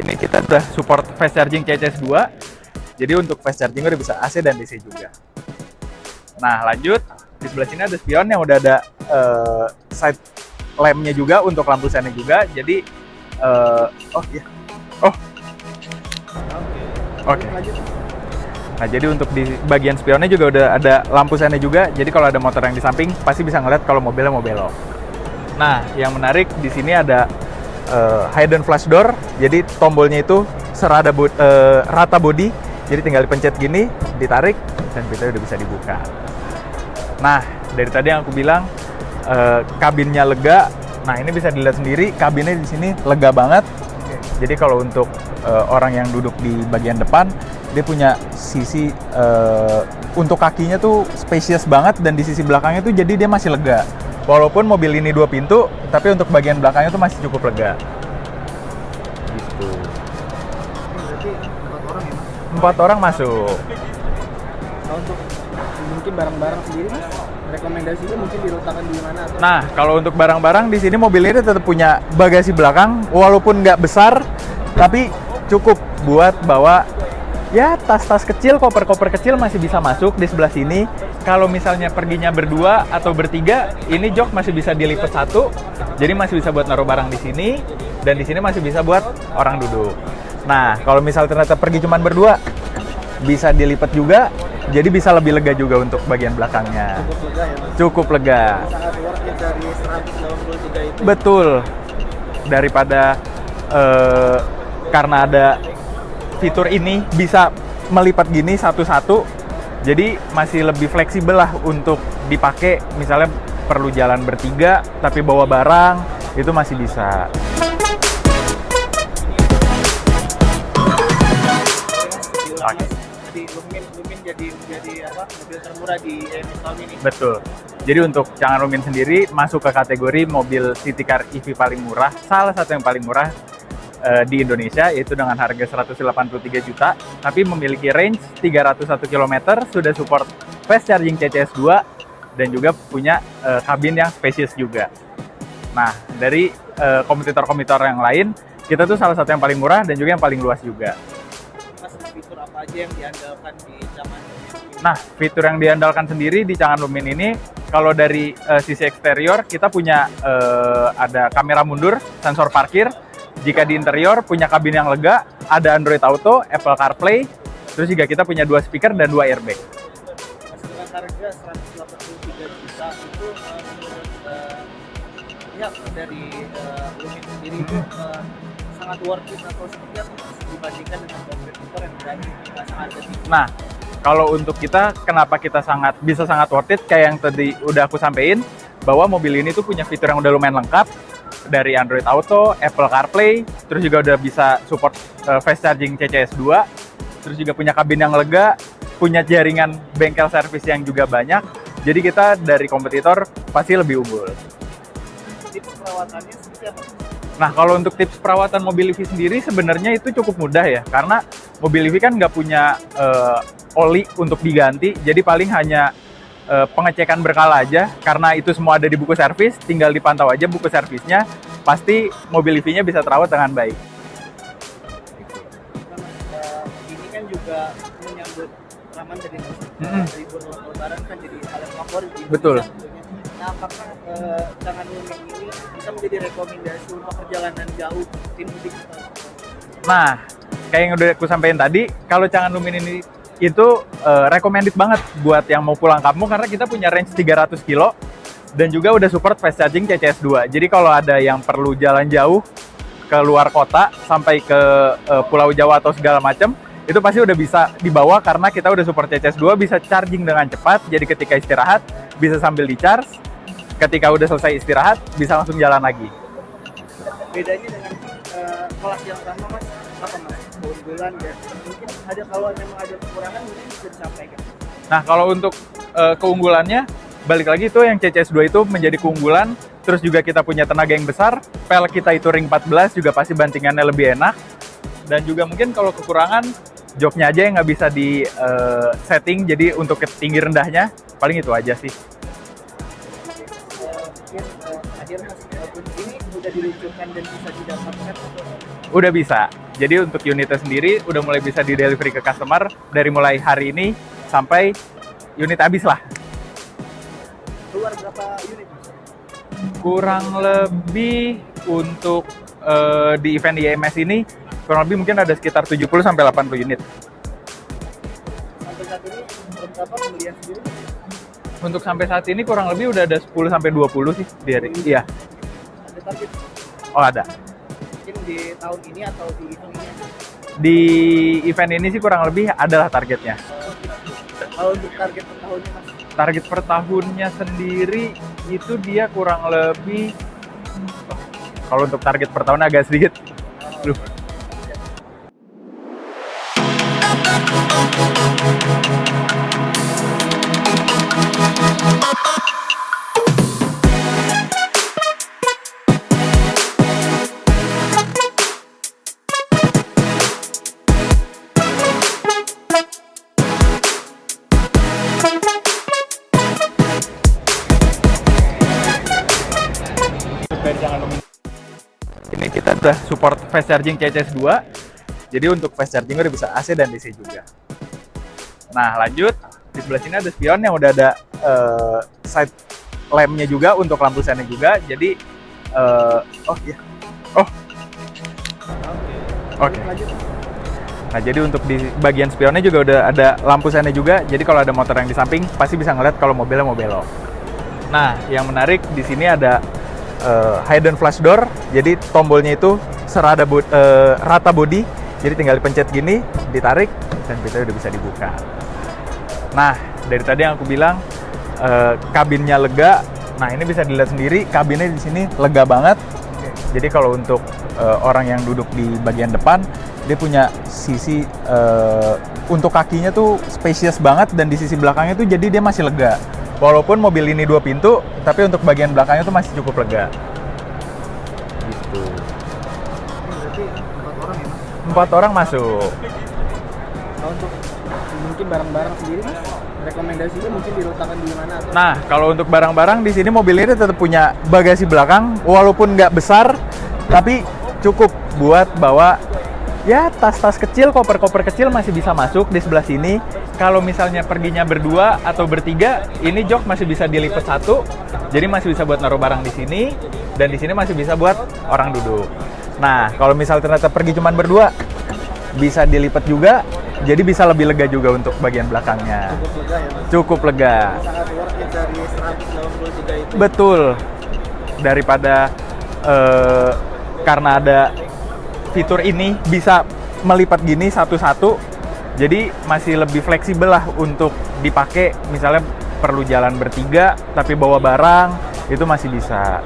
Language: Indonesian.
Ini kita udah support fast charging CCS 2. Jadi untuk fast charging udah bisa AC dan DC juga. Nah, lanjut di sebelah sini ada spion yang udah ada side lampnya juga untuk lampu sennya juga. Jadi Oke. Nah, jadi untuk di bagian spionnya juga udah ada lampu sennya juga. Jadi kalau ada motor yang di samping pasti bisa ngeliat kalau mobilnya mau belok. Nah, yang menarik di sini ada hidden flash door. Jadi tombolnya itu rata body. Jadi tinggal dipencet gini, ditarik, dan pintunya udah bisa dibuka. Nah, dari tadi yang aku bilang kabinnya lega. Nah, ini bisa dilihat sendiri, kabinnya di sini lega banget. Jadi kalau untuk orang yang duduk di bagian depan, dia punya sisi untuk kakinya tuh spacious banget, dan di sisi belakangnya tuh jadi dia masih lega. Walaupun mobil ini 2 pintu, tapi untuk bagian belakangnya tuh masih cukup lega. Gitu. Berarti 4 orang ya, Mas? 4 orang masuk. Nah, untuk mungkin barang-barang sendiri, Mas, rekomendasinya mungkin diletakkan di mana? Atau... Nah, kalau untuk barang-barang di sini mobil ini tetap punya bagasi belakang, walaupun nggak besar, tapi cukup buat bawa ya tas-tas kecil, koper-koper kecil masih bisa masuk di sebelah sini. Kalau misalnya perginya berdua atau bertiga, ini jok masih bisa dilipat satu, jadi masih bisa buat naruh barang di sini, dan di sini masih bisa buat orang duduk. Nah, kalau misal ternyata pergi cuma berdua, bisa dilipat juga, jadi bisa lebih lega juga untuk bagian belakangnya. Cukup lega ya, Mas? Cukup lega. Sangat worth it dari 183 itu. Betul. Daripada karena ada fitur ini bisa melipat gini satu-satu, jadi masih lebih fleksibel lah untuk dipakai. Misalnya perlu jalan bertiga tapi bawa barang, itu masih bisa. Jadi Lumin jadi apa, mobil termurah di tahun ini. Betul. Jadi untuk Changan Lumin sendiri masuk ke kategori mobil city car EV paling murah, salah satu yang paling murah di Indonesia, yaitu dengan harga 183 juta, tapi memiliki range 301 km, sudah support fast charging CCS 2, dan juga punya kabin yang spacious juga. Nah, dari kompetitor-kompetitor yang lain, kita tuh salah satu yang paling murah dan juga yang paling luas juga. Mas, fitur apa aja yang diandalkan di Changan Lumin? Nah, fitur yang diandalkan sendiri di Changan Lumin ini, kalau dari sisi eksterior, kita punya ada kamera mundur, sensor parkir. Jika di interior punya kabin yang lega, ada Android Auto, Apple CarPlay, terus juga kita punya 2 speaker dan 2 airbag. Mas, dengan harga 183 juta itu ya dari Lumin sendiri itu sangat worth it atau seperti apa dibandingkan dengan kompetitor yang berani dengan harga tinggi? Nah, kalau untuk kita, kenapa kita bisa sangat worth it, kayak yang tadi udah aku sampein, bahwa mobil ini tuh punya fitur yang udah lumayan lengkap, dari Android Auto, Apple CarPlay, terus juga udah bisa support fast charging CCS 2, terus juga punya kabin yang lega, punya jaringan bengkel servis yang juga banyak, jadi kita dari kompetitor pasti lebih unggul. Tips perawatannya seperti apa? Nah, kalau untuk tips perawatan mobil EV sendiri sebenarnya itu cukup mudah ya, karena mobil EV kan nggak punya oli untuk diganti, jadi paling hanya pengecekan berkala aja, karena itu semua ada di buku servis, tinggal dipantau aja buku servisnya, pasti mobil EV-nya bisa terawat dengan baik. Ini kan juga menyambut Ramadan dari libur Lebaran kan jadi hal yang favorit di Betul. Indonesia. Nah, apakah Changan Lumin ini bisa menjadi rekomendasi untuk perjalanan jauh tim mudik? Nah, kayak yang udah aku sampaikan tadi, kalau Changan Lumin ini itu recommended banget buat yang mau pulang kampung, karena kita punya range 300 kilo dan juga udah support fast charging CCS 2. Jadi kalau ada yang perlu jalan jauh ke luar kota sampai ke Pulau Jawa atau segala macam, itu pasti udah bisa dibawa karena kita udah support CCS 2, bisa charging dengan cepat. Jadi ketika istirahat bisa sambil di-charge, ketika udah selesai istirahat bisa langsung jalan lagi. Bedanya dengan kelas yang sama, Mas, apa Mas? Keunggulan dan mungkin ada, kalau memang ada kekurangan mungkin bisa disampaikan. Nah, kalau untuk keunggulannya, balik lagi itu yang CCS2 itu menjadi keunggulan, terus juga kita punya tenaga yang besar, pel kita itu ring 14 juga pasti bantingannya lebih enak, dan juga mungkin kalau kekurangan, joknya aja yang nggak bisa di setting, jadi untuk tinggi rendahnya, paling itu aja sih. Mungkin akhirnya ini udah diluncurkan dan bisa didapatkan atau Udah bisa. Jadi untuk unitnya sendiri udah mulai bisa di delivery ke customer dari mulai hari ini sampai unit habis lah. keluar berapa unit Mas? Kurang lebih untuk di event IMS ini kurang lebih mungkin ada sekitar 70 sampai 80 unit. Sampai saat ini berapa pembelian sendiri? Untuk sampai saat ini kurang lebih udah ada 10 sampai 20 sih di hari. Iya. Ada target Oh, ada. mungkin di tahun ini atau di event ini? Di event ini sih kurang lebih adalah targetnya. Kalau untuk target per tahunnya Mas? Target per tahunnya sendiri itu dia kurang lebih, kalau untuk target per tahun agak sedikit. Aduh. Ini kita udah support fast charging CCS2. Jadi untuk fast charging udah bisa AC dan DC juga. Nah, lanjut di sebelah sini ada spion yang udah ada side lampnya juga untuk lampu sennya juga. Jadi oh iya. Oh. Oke. Lanjut. Nah, jadi untuk di bagian spionnya juga udah ada lampu sennya juga. Jadi kalau ada motor yang di samping pasti bisa ngeliat kalau mobilnya mau belok. Nah, yang menarik di sini ada hidden flash door. Jadi tombolnya itu rata body. Jadi tinggal dipencet gini, ditarik, dan pintunya udah bisa dibuka. Nah, dari tadi yang aku bilang kabinnya lega. Nah, ini bisa dilihat sendiri, kabinnya di sini lega banget. Jadi kalau untuk orang yang duduk di bagian depan, dia punya sisi untuk kakinya tuh spacious banget, dan di sisi belakangnya tuh jadi dia masih lega. Walaupun mobil ini 2 pintu, tapi untuk bagian belakangnya tuh masih cukup lega. Gitu. Berarti 4 orang ya Mas? 4 orang masuk. Nah, untuk mungkin barang-barang sendiri Mas, rekomendasinya mungkin diletakkan di mana atau? Nah, kalau untuk barang-barang di sini mobil ini tetap punya bagasi belakang, walaupun nggak besar, tapi cukup buat bawa ya tas-tas kecil, koper-koper kecil masih bisa masuk di sebelah sini. Kalau misalnya perginya berdua atau bertiga, ini jok masih bisa dilipat satu, jadi masih bisa buat naruh barang di sini, dan di sini masih bisa buat orang duduk. Nah, kalau misal ternyata pergi cuma berdua, bisa dilipat juga, jadi bisa lebih lega juga untuk bagian belakangnya. Cukup lega ya Mas? Cukup lega. Sangat worth it dari 183 itu. Betul. Daripada karena ada fitur ini bisa melipat gini satu-satu, jadi masih lebih fleksibel lah untuk dipakai. Misalnya perlu jalan bertiga tapi bawa barang, itu masih bisa.